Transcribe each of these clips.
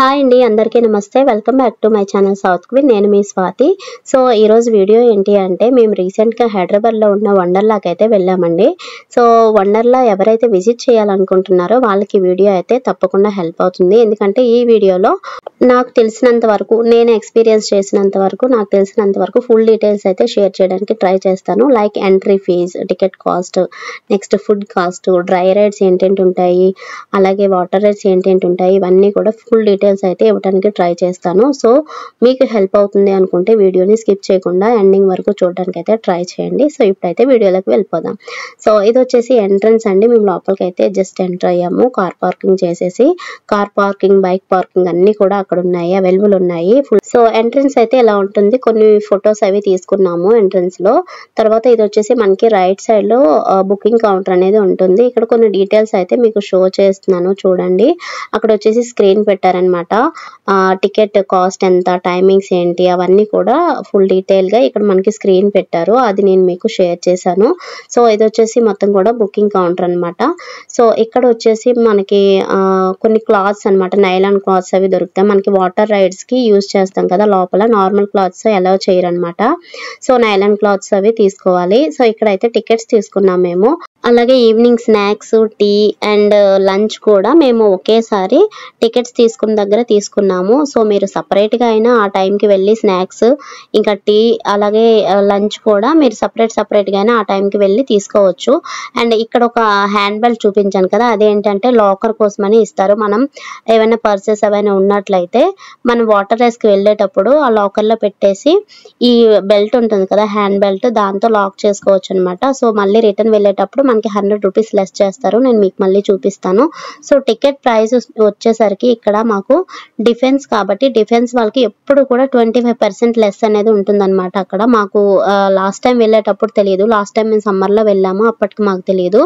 Hi అండి, అందరికీ నమస్తే. Welcome back to my channel south queen. నేను మీ స్వాతి. సో ఈరోజు వీడియో ఏంటి అంటే, మేము రీసెంట్గా హైదరాబాద్లో ఉన్న వండర్లాకి అయితే వెళ్ళామండి. సో వండర్లా ఎవరైతే విజిట్ చేయాలనుకుంటున్నారో వాళ్ళకి వీడియో అయితే తప్పకుండా హెల్ప్ అవుతుంది. ఎందుకంటే ఈ వీడియోలో నాకు తెలిసినంత వరకు, నేను ఎక్స్పీరియన్స్ చేసినంత వరకు, నాకు తెలిసినంత వరకు ఫుల్ డీటెయిల్స్ అయితే షేర్ చేయడానికి ట్రై చేస్తాను. Like entry fees, ticket cost, next food cost, dry rides ఏంటేంటి ఉంటాయి, అలాగే వాటర్ రైడ్స్ ఏంటేంటి ఉంటాయి, ఇవన్నీ కూడా ఫుల్ డీటెయిల్స్ అయితే ఇవ్వడానికి ట్రై చేస్తాను. సో మీకు హెల్ప్ అవుతుంది అనుకుంటే వీడియోని స్కిప్ చేయకుండా ఎండింగ్ వరకు చూడడానికి అయితే ట్రై చేయండి. సో ఇప్పుడైతే వీడియోలోకి వెళ్ళిపోదాం. సో ఇది వచ్చేసి ఎంట్రన్స్ అండి. మేము లోపలికి అయితే జస్ట్ ఎంటర్ అయ్యాము. కార్ పార్కింగ్ చేసేసి, కార్ పార్కింగ్, బైక్ పార్కింగ్ అన్ని కూడా అక్కడ ఉన్నాయి, అవైలబుల్ ఉన్నాయి. సో ఎంట్రన్స్ అయితే ఇలా ఉంటుంది. కొన్ని ఫొటోస్ అవి తీసుకున్నాము ఎంట్రన్స్ లో. తర్వాత ఇది వచ్చేసి మనకి రైట్ సైడ్ లో బుకింగ్ కౌంటర్ అనేది ఉంటుంది. ఇక్కడ కొన్ని డీటెయిల్స్ అయితే మీకు షో చేస్తున్నాను చూడండి. అక్కడ వచ్చేసి స్క్రీన్ పెట్టారనమాట. టికెట్ కాస్ట్ ఎంత, టైమింగ్స్ ఏంటి, అవన్నీ కూడా ఫుల్ డీటెయిల్ గా ఇక్కడ మనకి స్క్రీన్ పెట్టారు. అది నేను మీకు షేర్ చేశాను. సో ఇది వచ్చేసి మొత్తం కూడా బుకింగ్ కౌంటర్ అనమాట. సో ఇక్కడ వచ్చేసి మనకి కొన్ని క్లాత్స్ అనమాట, నైలాన్ క్లాత్స్ అవి దొరుకుతాయి. మనకి వాటర్ రైడ్స్ కి యూజ్ చేస్తాం కదా, లోపల నార్మల్ క్లాత్స్ అలౌ చేయరు అనమాట. సో నైలాన్ క్లాత్స్ అవి తీసుకోవాలి. సో ఇక్కడైతే టికెట్స్ తీసుకున్నాం మేము. అలాగే evening snacks, tea and lunch కూడా మేము ఒకేసారి టికెట్స్ తీసుకున్న దగ్గర తీసుకున్నాము. సో మీరు సపరేట్గా అయినా ఆ టైంకి వెళ్ళి స్నాక్స్, ఇంకా టీ, అలాగే లంచ్ కూడా మీరు సపరేట్గా అయినా ఆ టైంకి వెళ్ళి తీసుకోవచ్చు. అండ్ ఇక్కడ ఒక హ్యాండ్ బెల్ట్ చూపించాను కదా, అదేంటంటే లాకర్ కోసమని ఇస్తారు. మనం ఏమైనా పర్సెస్ ఏమైనా ఉన్నట్లయితే మనం వాటర్ రైస్కి వెళ్ళేటప్పుడు ఆ లాకర్లో పెట్టేసి ఈ బెల్ట్ ఉంటుంది కదా, హ్యాండ్ బెల్ట్, దాంతో లాక్ చేసుకోవచ్చు అనమాట. సో మళ్ళీ రిటర్న్ వెళ్ళేటప్పుడు మనకి 100 రూపీస్ లెస్ చేస్తారు. నేను మీకు మళ్ళీ చూపిస్తాను. సో టికెట్ ప్రైస్ వచ్చేసరికి ఇక్కడ మాకు డిఫెన్స్ కాబట్టి, డిఫెన్స్ వాళ్ళకి ఎప్పుడు కూడా 25% లెస్ అనేది ఉంటుందన్నమాట. అక్కడ మాకు లాస్ట్ టైం వెళ్ళేటప్పుడు తెలియదు. లాస్ట్ టైం మేము సమ్మర్లో వెళ్ళాము, అప్పటికి మాకు తెలియదు.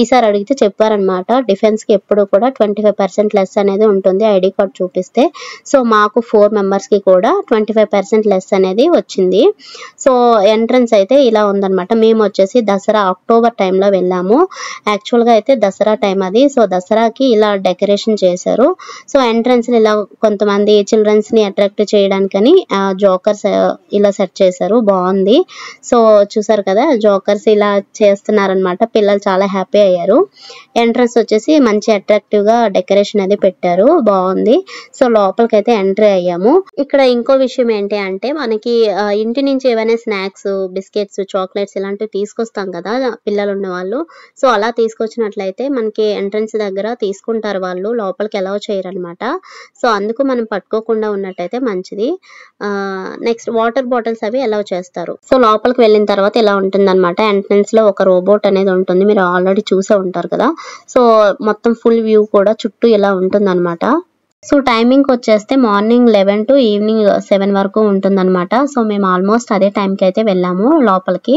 ఈసారి అడిగితే చెప్పారనమాట, డిఫెన్స్కి ఎప్పుడు కూడా 25% లెస్ అనేది ఉంటుంది ఐడి కార్డ్ చూపిస్తే. సో మాకు 4 మెంబర్స్కి కూడా 25% లెస్ అనేది వచ్చింది. సో ఎంట్రన్స్ అయితే ఇలా ఉందన్నమాట. మేము వచ్చేసి దసరా అక్టోబర్ టైంలో వెళ్ళాము. యాక్చువల్గా అయితే దసరా టైం అది. సో దసరాకి ఇలా డెకరేషన్ చేశారు. సో ఎంట్రన్స్ ఇలా కొంతమంది చిల్డ్రన్స్ ని అట్రాక్ట్ చేయడానికని జోకర్స్ ఇలా సెట్ చేశారు, బాగుంది. సో చూసారు కదా, జోకర్స్ ఇలా చేస్తున్నారనమాట. పిల్లలు చాలా హ్యాపీ అయ్యారు. ఎంట్రన్స్ వచ్చేసి మంచి అట్రాక్టివ్ గా డెకరేషన్ అది పెట్టారు, బాగుంది. సో లోపలికి అయితే ఎంట్రీ అయ్యాము. ఇక్కడ ఇంకో విషయం ఏంటి అంటే, మనకి ఇంటి నుంచి ఏవైనా స్నాక్స్, బిస్కెట్స్, చాక్లెట్స్ ఇలాంటివి తీసుకొస్తాం కదా పిల్లలు ఉన్న వాళ్ళు. సో అలా తీసుకొచ్చినట్లయితే మనకి ఎంట్రన్స్ దగ్గర తీసుకుంటారు వాళ్ళు, లోపలికి అలౌ చేయరనమాట. సో అందుకు మనం పట్టుకోకుండా ఉన్నట్టయితే మంచిది. నెక్స్ట్ వాటర్ బాటిల్స్ అవి అలౌ చేస్తారు. సో లోపలికి వెళ్ళిన తర్వాత ఇలా ఉంటుందన్నమాట. ఎంట్రన్స్ లో ఒక రోబోట్ అనేది ఉంటుంది, మీరు ఆల్రెడీ చూసే ఉంటారు కదా. సో మొత్తం ఫుల్ వ్యూ కూడా చుట్టూ ఇలా ఉంటుందన్నమాట. సో టైమింగ్ వచ్చేస్తే మార్నింగ్ 11 to ఈవినింగ్ 7 వరకు ఉంటుందన్నమాట. సో మేము ఆల్మోస్ట్ అదే టైంకి అయితే వెళ్ళాము. లోపలికి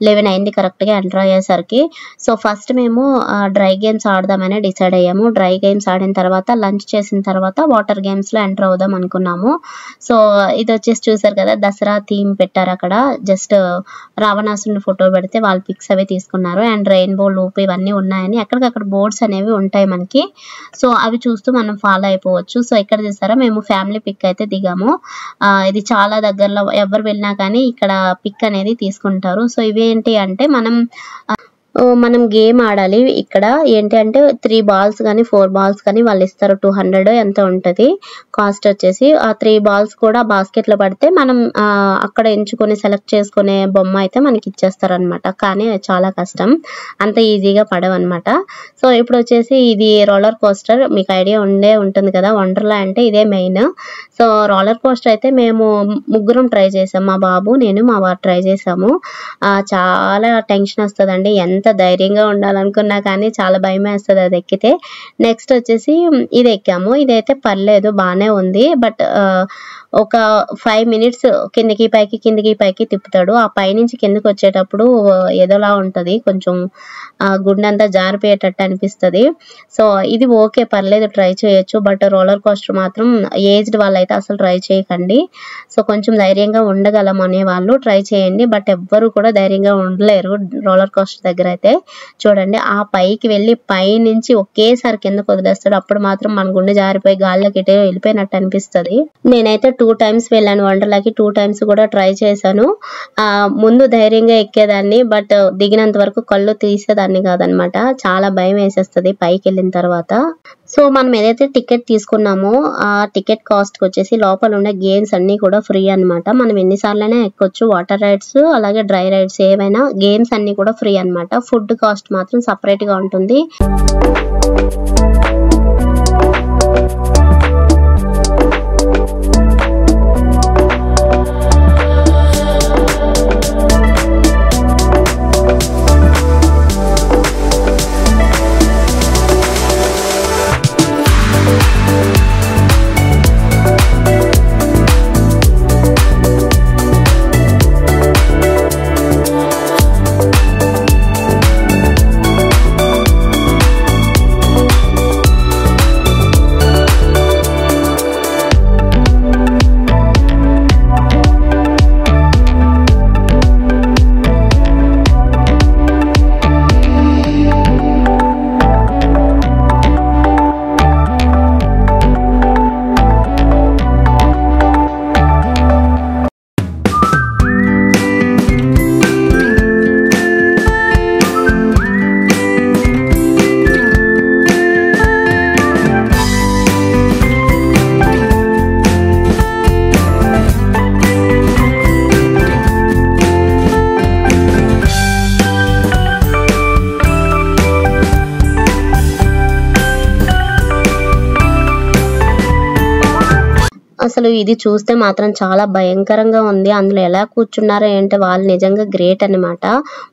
11 అయింది కరెక్ట్గా ఎంటర్ అయ్యేసరికి. సో ఫస్ట్ మేము డ్రై గేమ్స్ ఆడదామని డిసైడ్ అయ్యాము. డ్రై గేమ్స్ ఆడిన తర్వాత లంచ్ చేసిన తర్వాత వాటర్ గేమ్స్లో ఎంటర్ అవుదాం అనుకున్నాము. సో ఇది వచ్చేసి చూసారు కదా, దసరా థీమ్ పెట్టారు అక్కడ. జస్ట్ రావణాసుని ఫోటో పెడితే వాళ్ళ పిక్స్ అవి తీసుకున్నారు. అండ్ రెయిన్బో లూప్ ఇవన్నీ ఉన్నాయని ఎక్కడికక్కడ బోర్డ్స్ అనేవి ఉంటాయి మనకి. సో అవి చూస్తూ మనం ఫాలో అయిపోవచ్చు. సో ఇక్కడ చూసారా, మేము ఫ్యామిలీ పిక్ అయితే దిగాము. ఇది చాలా దగ్గరలో ఎవరు వెళ్ళినా కానీ ఇక్కడ పిక్ అనేది తీసుకుంటారు. సో ఇవేంటి అంటే, మనం గేమ్ ఆడాలి. ఇక్కడ ఏంటి అంటే 3 balls కానీ 4 balls కానీ వాళ్ళు ఇస్తారు. 200 ఎంత ఉంటుంది కాస్ట్ వచ్చేసి. ఆ 3 balls కూడా బాస్కెట్లో పడితే మనం అక్కడ ఎంచుకొని సెలెక్ట్ చేసుకునే బొమ్మ అయితే మనకి ఇచ్చేస్తారు అనమాట. కానీ చాలా కష్టం, అంత ఈజీగా పడవన్నమాట. సో ఇప్పుడు వచ్చేసి ఇది రోలర్ కోస్టర్, మీకు ఐడియా ఉంటుంది కదా, వండర్లా అంటే ఇదే మెయిన్. సో రోలర్ కోస్టర్ అయితే మేము ముగ్గురం ట్రై చేసాం, మా బాబు, నేను, మా వారు ట్రై చేసాము. చాలా టెన్షన్ వస్తుందండి, ఎంత ధైర్యంగా ఉండాలనుకున్నా కానీ చాలా భయం వేస్తుంది అది ఎక్కితే. నెక్స్ట్ వచ్చేసి ఇది ఎక్కాము. ఇదైతే పర్లేదు, బాగానే ఉంది. బట్ ఒక 5 minutes కిందికి పైకి తిప్పుతాడు. ఆ పైనుంచి కిందకి వచ్చేటప్పుడు ఏదోలా ఉంటుంది, కొంచెం గుండెంతా జారిపోయేటట్టు అనిపిస్తుంది. సో ఇది ఓకే, పర్లేదు, ట్రై చేయొచ్చు. బట్ రోలర్ కోస్టర్ మాత్రం ఏజ్డ్ వాళ్ళైతే అసలు ట్రై చేయకండి. సో కొంచెం ధైర్యంగా ఉండగలం అనే వాళ్ళు ట్రై చేయండి. బట్ ఎవ్వరు కూడా ధైర్యంగా ఉండలేరు రోలర్ కోస్టర్ దగ్గర అయితే చూడండి ఆ పైకి వెళ్ళి పై నుంచి ఒకేసారి కిందకు వదిలేస్తాడు. అప్పుడు మాత్రం మన గుండె జారిపోయి గాల్లోకి ఇటే వెళ్ళిపోయినట్టు అనిపిస్తుంది. నేనైతే 2 times వెళ్ళాను వండర్లాకి. 2 times కూడా ట్రై చేశాను. ముందు ధైర్యంగా ఎక్కేదాన్ని, బట్ దిగినంత వరకు కళ్ళు తీసేదాన్ని కాదనమాట. చాలా భయం వేసేస్తుంది పైకి వెళ్ళిన తర్వాత. సో మనం ఏదైతే టికెట్ తీసుకున్నామో ఆ టికెట్ కాస్ట్ వచ్చేసి లోపల ఉన్న గేమ్స్ అన్ని కూడా ఫ్రీ అన్నమాట. మనం ఎన్నిసార్లైనా ఎక్కొచ్చు. వాటర్ రైడ్స్ అలాగే డ్రై రైడ్స్ ఏవైనా గేమ్స్ అన్ని కూడా ఫ్రీ అన్నమాట. ఫుడ్ కాస్ట్ మాత్రం సపరేట్ గా ఉంటుంది. అసలు ఇది చూస్తే మాత్రం చాలా భయంకరంగా ఉంది. అందులో ఎలా కూర్చున్నారో ఏంటో, వాళ్ళు నిజంగా గ్రేట్ అన్నమాట.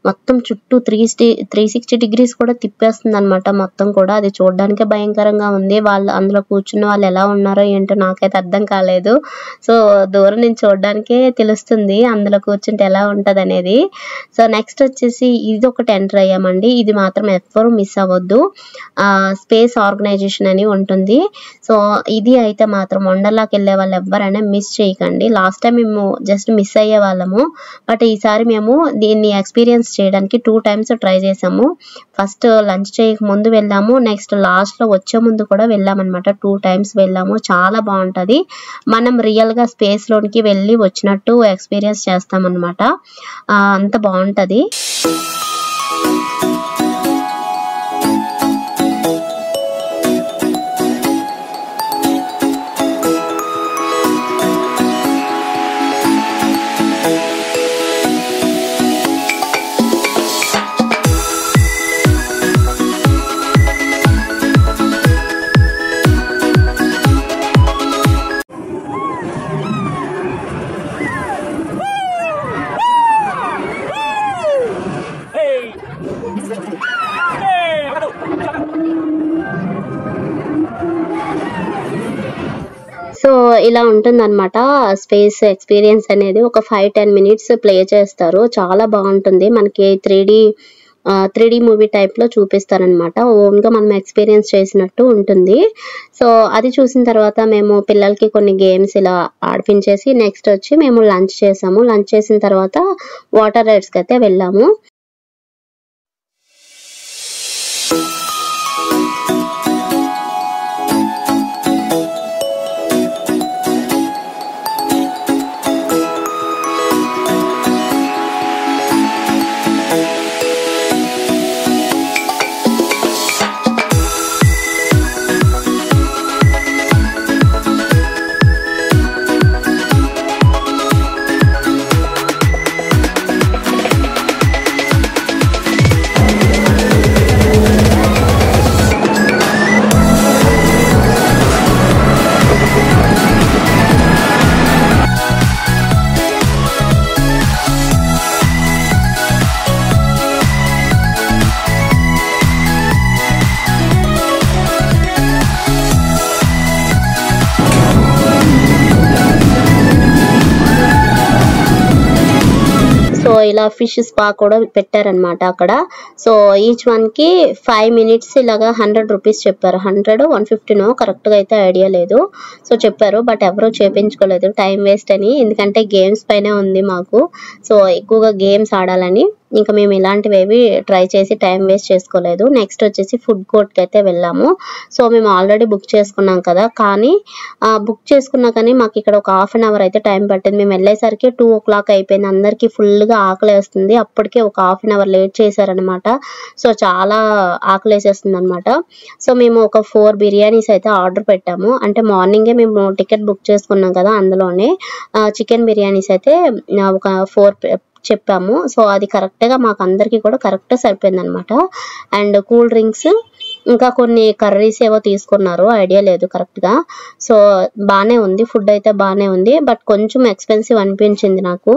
మొత్తం చుట్టూ 360 degrees కూడా తిప్పేస్తుంది అనమాట మొత్తం కూడా. అది చూడడానికే భయంకరంగా ఉంది. వాళ్ళు అందులో కూర్చున్న వాళ్ళు ఎలా ఉన్నారో ఏంటో నాకైతే అర్థం కాలేదు. సో దూరం నుంచి చూడడానికే తెలుస్తుంది అందులో కూర్చుంటే ఎలా ఉంటది అనేది. సో నెక్స్ట్ వచ్చేసి ఇది ఒకటి ఎంటర్ అయ్యామండి. ఇది మాత్రం ఎవ్వరూ మిస్ అవ్వద్దు. స్పేస్ ఆర్గనైజేషన్ అని ఉంటుంది. సో ఇది అయితే మాత్రం వండర్లాకి వెళ్ళే వాళ్ళు ఎవరైనా మిస్ చేయకండి. లాస్ట్ టైం మేము జస్ట్ మిస్ అయ్యే వాళ్ళము, బట్ ఈసారి మేము దీన్ని ఎక్స్పీరియన్స్ చేయడానికి 2 times ట్రై చేసాము. ఫస్ట్ లంచ్ చేయక ముందు వెళ్ళాము, నెక్స్ట్ లాస్ట్ లో వచ్చే ముందు కూడా వెళ్ళామన్నమాట. 2 times వెళ్ళాము. చాలా బాగుంటది. మనం రియల్ గా స్పేస్ లోనికి వెళ్ళి వచ్చినట్టు ఎక్స్పీరియన్స్ చేస్తామన్నమాట. అంత బాగుంటది. సో ఇలా ఉంటుందన్నమాట స్పేస్ ఎక్స్పీరియన్స్ అనేది. ఒక 5-10 minutes ప్లే చేస్తారు. చాలా బాగుంటుంది. మనకి 3D మూవీ టైప్ లో చూపిస్తారనమాట. ఓన్ గా మనం ఎక్స్పీరియన్స్ చేసినట్టు ఉంటుంది. సో అది చూసిన తర్వాత మేము పిల్లలకి కొన్ని గేమ్స్ ఇలా ఆడిపించేసి నెక్స్ట్ వచ్చి మేము లంచ్ చేసాము. లంచ్ చేసిన తర్వాత వాటర్ రైడ్స్ కి అయితే వెళ్ళాము. సో ఇలా ఫిష్ స్పా కూడా పెట్టారనమాట అక్కడ. సో ఈచ్ వన్ కి 5 minutes ఇలాగా 100 rupees చెప్పారు. 100 150 కరెక్ట్ గా అయితే ఐడియా లేదు. సో చెప్పారు, బట్ ఎవరూ చేపించుకోలేదు, టైం వేస్ట్ అని. ఎందుకంటే గేమ్స్ పైనే ఉంది మాకు. సో ఎక్కువగా గేమ్స్ ఆడాలని. ఇంకా మేము ఇలాంటివి ట్రై చేసి టైం వేస్ట్ చేసుకోలేదు. నెక్స్ట్ వచ్చేసి ఫుడ్ కోర్ట్కి అయితే వెళ్ళాము. సో మేము ఆల్రెడీ బుక్ చేసుకున్నాం కదా, కానీ బుక్ చేసుకున్నా కానీ మాకు ఇక్కడ ఒక హాఫ్ అన్ అవర్ అయితే టైం పట్టింది. మేము వెళ్ళేసరికి 2 o'clock అయిపోయింది. అందరికీ ఫుల్గా ఆకలి వేస్తుంది. అప్పటికే ఒక హాఫ్ అన్ అవర్ లేట్ చేశారనమాట. సో చాలా ఆకలి వేసేస్తుంది అనమాట. సో మేము ఒక 4 బిర్యానీస్ అయితే ఆర్డర్ పెట్టాము. అంటే మార్నింగే మేము టికెట్ బుక్ చేసుకున్నాం కదా, అందులోనే చికెన్ బిర్యానీస్ అయితే ఒక 4 చెప్పాము. సో అది కరెక్ట్గా మాకు అందరికీ కూడా కరెక్ట్గా సరిపోయింది అనమాట. అండ్ కూల్ డ్రింక్స్ ఇంకా కొన్ని కర్రీస్ ఏవో తీసుకున్నారు, ఐడియా లేదు కరెక్ట్గా. సో బాగానే ఉంది, ఫుడ్ అయితే బాగానే ఉంది. బట్ కొంచెం ఎక్స్పెన్సివ్ అనిపించింది నాకు.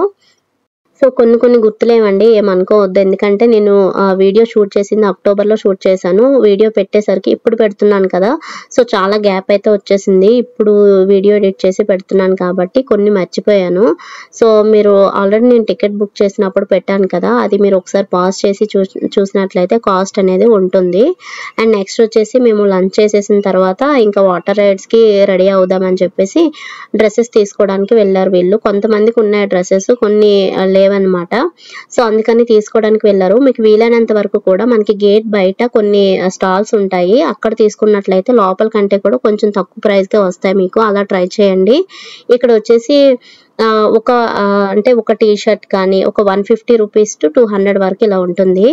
సో కొన్ని గుర్తులేవండి, ఏమనుకోవద్దు. ఎందుకంటే నేను వీడియో షూట్ చేసింది అక్టోబర్లో షూట్ చేశాను. వీడియో పెట్టేసరికి ఇప్పుడు పెడుతున్నాను కదా, సో చాలా గ్యాప్ అయితే వచ్చేసింది. ఇప్పుడు వీడియో ఎడిట్ చేసి పెడుతున్నాను కాబట్టి కొన్ని మర్చిపోయాను. సో మీరు ఆల్రెడీ నేను టికెట్ బుక్ చేసినప్పుడు పెట్టాను కదా, అది మీరు ఒకసారి పాజ్ చేసి చూసినట్లయితే కాస్ట్ అనేది ఉంటుంది. అండ్ నెక్స్ట్ వచ్చేసి మేము లంచ్ చేసేసిన తర్వాత ఇంకా వాటర్ రైడ్స్కి రెడీ అవుదామని చెప్పేసి డ్రెస్సెస్ తీసుకోవడానికి వెళ్ళారు వీళ్ళు. కొంతమందికి ఉన్నాయి డ్రెస్సెస్, కొన్ని లేవన్నమాట. సో అందుకని తీసుకోవడానికి వెళ్ళారు. మీకు వీలైనంత వరకు కూడా మనకి గేట్ బయట కొన్ని స్టాల్స్ ఉంటాయి, అక్కడ తీసుకున్నట్లయితే లోపల కంటే కూడా కొంచెం తక్కువ ప్రైస్గా వస్తాయి మీకు. అలా ట్రై చేయండి. ఇక్కడ వచ్చేసి ఒక టీ షర్ట్ కానీ ఒక 150 రూపీస్ to 200 వరకు ఇలా ఉంటుంది.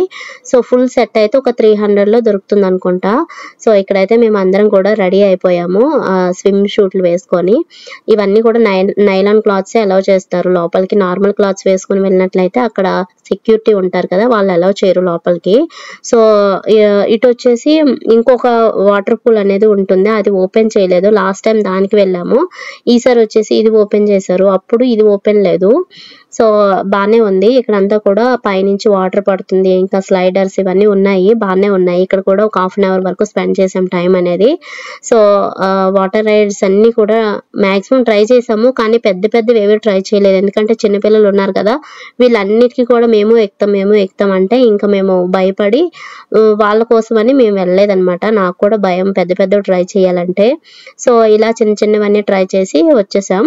సో ఫుల్ సెట్ అయితే ఒక 300లో దొరుకుతుంది అనుకుంటా. సో ఇక్కడైతే మేము అందరం కూడా రెడీ అయిపోయాము, స్విమ్ షూట్లు వేసుకొని. ఇవన్నీ కూడా నైలాన్ క్లాత్సే అలౌ చేస్తారు లోపలికి. నార్మల్ క్లాత్స్ వేసుకొని వెళ్ళినట్లయితే అక్కడ సెక్యూరిటీ ఉంటారు కదా, వాళ్ళు అలౌ చేయరు లోపలికి. సో ఇటు వచ్చేసి ఇంకొక వాటర్ పూల్ అనేది ఉంటుంది, అది ఓపెన్ చేయలేదు. లాస్ట్ టైం దానికి వెళ్ళాము, ఈసారి వచ్చేసి ఇది ఓపెన్ చేశారు. అప్పుడు ఇది ఓపెన్ లేదు. సో బాగానే ఉంది. ఇక్కడంతా కూడా పైనుంచి వాటర్ పడుతుంది, ఇంకా స్లైడర్స్ ఇవన్నీ ఉన్నాయి, బాగానే ఉన్నాయి. ఇక్కడ కూడా ఒక హాఫ్ అన్ అవర్ వరకు స్పెండ్ చేసాం టైం అనేది. సో వాటర్ రైడ్స్ అన్నీ కూడా మ్యాక్సిమం ట్రై చేసాము, కానీ పెద్దవి ఏవి ట్రై చేయలేదు. ఎందుకంటే చిన్నపిల్లలు ఉన్నారు కదా, వీళ్ళన్నిటికీ కూడా మేము ఎక్కుతాం అంటే ఇంకా మేము భయపడి వాళ్ళ కోసమని మేము వెళ్ళలేదన్నమాట. నాకు కూడా భయం పెద్ద ట్రై చేయాలంటే. సో ఇలా చిన్నవన్నీ ట్రై చేసి వచ్చేసాం.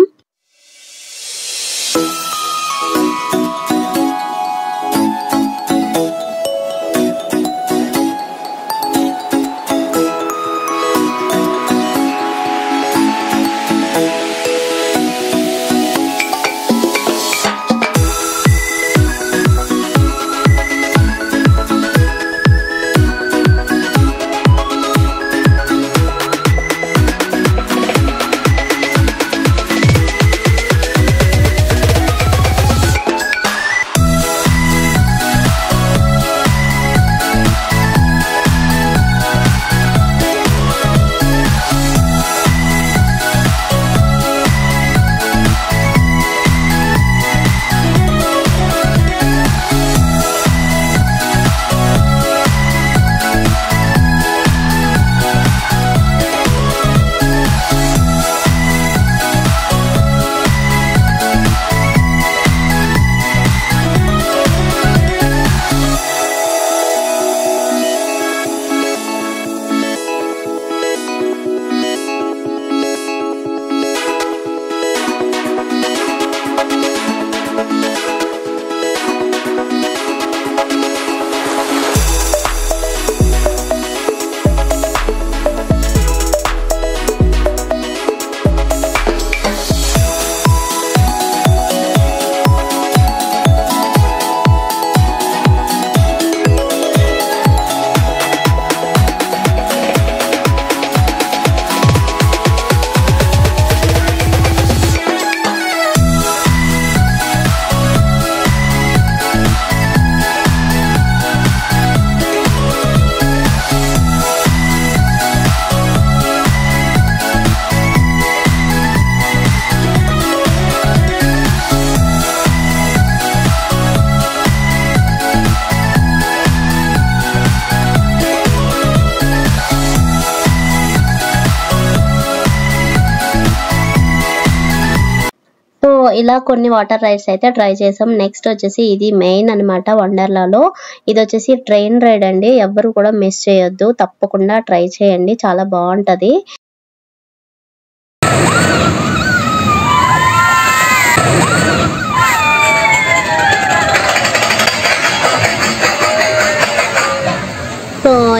ఇలా కొన్ని వాటర్ రైడ్స్ అయితే ట్రై చేసాం. నెక్స్ట్ వచ్చేసి ఇది మెయిన్ అన్నమాట వండర్లాలో. ఇది వచ్చేసి ట్రైన్ రైడ్ అండి, ఎవ్వరు కూడా మిస్ చేయొద్దు, తప్పకుండా ట్రై చేయండి, చాలా బాగుంటది.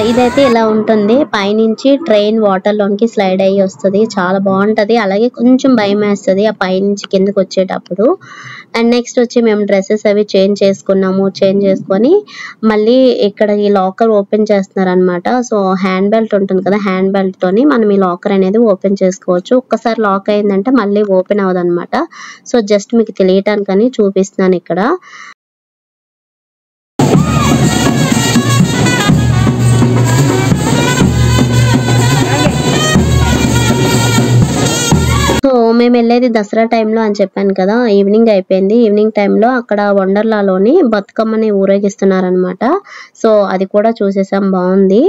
ఇదైతే ఇలా ఉంటుంది, పైనుంచి ట్రైన్ వాటర్ లోనికి స్లైడ్ అయ్యి వస్తుంది, చాలా బాగుంటది. అలాగే కొంచెం భయం వేస్తుంది ఆ పైనుంచి కిందకి వచ్చేటప్పుడు. అండ్ నెక్స్ట్ వచ్చి మేము డ్రెస్సెస్ అవి చేంజ్ చేసుకున్నాము. చేంజ్ చేసుకొని మళ్ళీ ఇక్కడ ఈ లాకర్ ఓపెన్ చేస్తున్నారు అనమాట. సో హ్యాండ్ బెల్ట్ ఉంటుంది కదా, హ్యాండ్ బెల్ట్ తోని మనం ఈ లాకర్ అనేది ఓపెన్ చేసుకోవచ్చు. ఒక్కసారి లాక్ అయిందంటే మళ్ళీ ఓపెన్ అవ్వదు అనమాట. సో జస్ట్ మీకు తెలియటానికని చూపిస్తున్నాను ఇక్కడ. సో మేము వెళ్ళేది దసరా టైంలో అని చెప్పాను కదా, ఈవినింగ్ అయిపోయింది. ఈవినింగ్ టైంలో అక్కడ వండర్లాలోని బతుకమ్మని ఊరేగిస్తున్నారనమాట. సో అది కూడా చూసేసాం, బాగుంది.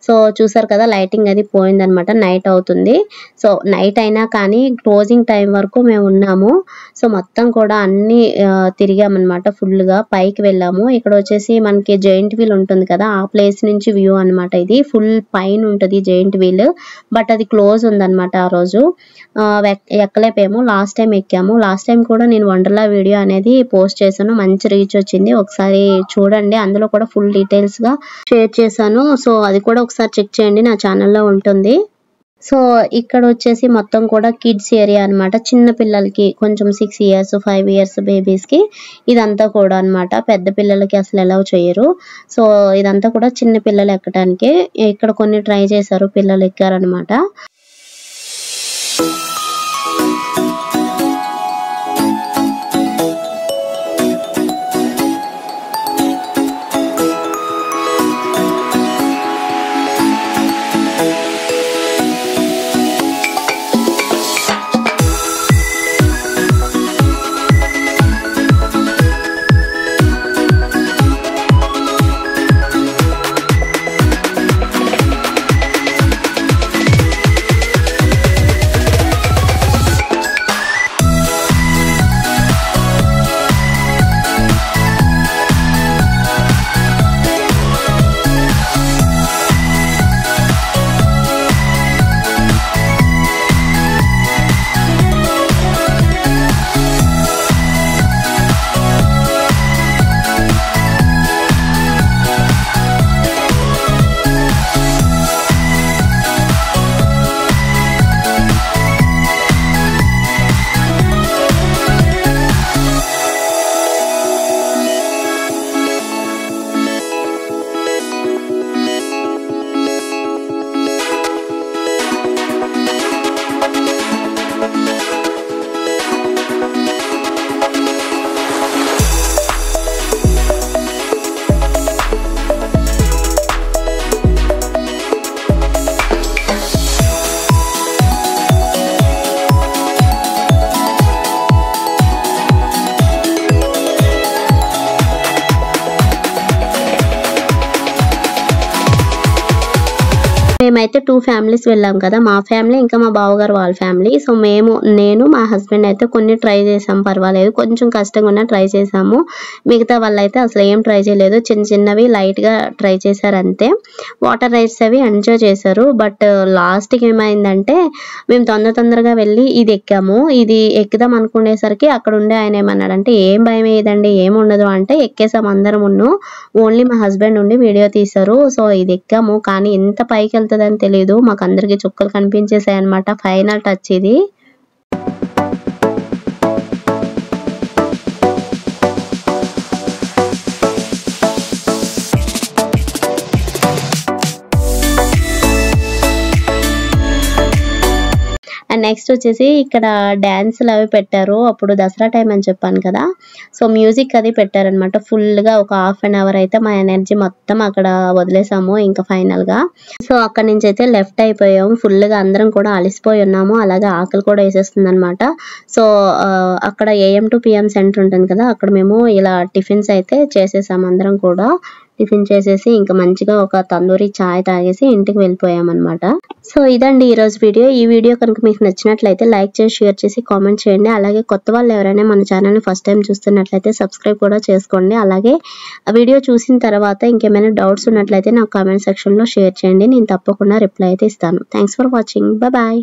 సో చూసారు కదా, లైటింగ్ అది పోయిందనమాట, నైట్ అవుతుంది. సో నైట్ అయినా కానీ క్లోజింగ్ టైం వరకు మేము ఉన్నాము. సో మొత్తం కూడా అన్ని తిరిగామన్నమాట, ఫుల్గా పైకి వెళ్ళాము. ఇక్కడ వచ్చేసి మనకి జైంట్ వీల్ ఉంటుంది కదా, ఆ ప్లేస్ నుంచి వ్యూ అనమాట. ఇది ఫుల్ పైన ఉంటుంది జైంట్ వీల్, బట్ అది క్లోజ్ ఉందన్నమాట. ఆ రోజు ఎక్కలేపోయాము, లాస్ట్ టైం ఎక్కాము. లాస్ట్ టైం కూడా నేను వండర్లా వీడియో అనేది పోస్ట్ చేశాను, మంచి రీచ్ వచ్చింది. ఒకసారి చూడండి, అందులో కూడా ఫుల్ డీటెయిల్స్ గా షేర్ చేశాను. సో అది కూడా ఒకసారి చెక్ చేయండి, నా ఛానల్లో ఉంటుంది. సో ఇక్కడ వచ్చేసి మొత్తం కూడా కిడ్స్ ఏరియా అనమాట, చిన్న పిల్లలకి కొంచెం 6 years 5 years బేబీస్ కి ఇదంతా కూడా అనమాట. పెద్ద పిల్లలకి అసలు అలౌ చేయరు. సో ఇదంతా కూడా చిన్న పిల్లలు ఎక్కడానికి. ఇక్కడ కొన్ని ట్రై చేశారు, పిల్లలు ఎక్కారనమాట. మేమైతే 2 ఫ్యామిలీస్ వెళ్ళాం కదా, మా ఫ్యామిలీ ఇంకా మా బావగారు వాళ్ళ ఫ్యామిలీ. సో నేను మా హస్బెండ్ అయితే కొన్ని ట్రై చేసాం, పర్వాలేదు, కొంచెం కష్టంగా ఉన్నా ట్రై చేసాము. మిగతా వాళ్ళైతే అసలు ఏం ట్రై చేయలేదు, చిన్నవి లైట్ గా ట్రై చేశారు అంతే. వాటర్ రైడ్స్ అవి ఎంజాయ్ చేశారు. బట్ లాస్ట్ కి ఏమైందంటే మేము తొందరగా వెళ్ళి ఇది ఎక్కాము. ఇది ఎక్కుదాం అనుకునేసరికి అక్కడ ఉండే ఆయన ఏమన్నాడంటే, ఏం భయం ఏదండి, ఏం ఉండదు అంటే ఎక్కేసాం అందరం. ఓన్లీ మా హస్బెండ్ ఉండి వీడియో తీశారు. సో ఇది ఎక్కాము, కానీ ఎంత పైకి వెళ్తుందని తెలియదు, మాకు అందరికి చుక్కలు కనిపించేసాయి అనమాట. ఫైనల్ టచ్ ఇది. అండ్ నెక్స్ట్ వచ్చేసి ఇక్కడ డాన్సులు అవి పెట్టారు. అప్పుడు దసరా టైం అని చెప్పాను కదా, సో మ్యూజిక్ అది పెట్టారనమాట. ఫుల్గా ఒక ½ an hour అయితే మా ఎనర్జీ మొత్తం అక్కడ వదిలేసాము ఇంకా ఫైనల్ గా. సో అక్కడ నుంచి అయితే లెఫ్ట్ అయిపోయాము, ఫుల్గా అందరం కూడా అలసిపోయి ఉన్నాము. అలాగే ఆకలి కూడా వేసేస్తుంది అనమాట. సో అక్కడ AM to PM సెంటర్ ఉంటుంది కదా, అక్కడ మేము ఇలా టిఫిన్స్ అయితే చేసేసాము. అందరం కూడా టిఫిన్ చేసేసి ఇంకా మంచిగా ఒక తందూరి చాయ్ తాగేసి ఇంటికి వెళ్ళిపోయామన్నమాట. సో ఇదండి ఈరోజు వీడియో. ఈ వీడియో కనుక మీకు నచ్చినట్లయితే లైక్ చేసి షేర్ చేసి కామెంట్ చేయండి. అలాగే కొత్త వాళ్ళు ఎవరైనా మన ఛానల్ని ఫస్ట్ టైం చూస్తున్నట్లయితే సబ్స్క్రైబ్ కూడా చేసుకోండి. అలాగే ఆ వీడియో చూసిన తర్వాత ఇంకేమైనా డౌట్స్ ఉన్నట్లయితే నాకు కామెంట్ సెక్షన్లో షేర్ చేయండి, నేను తప్పకుండా రిప్లై అయితే ఇస్తాను. Thanks for watching, bye.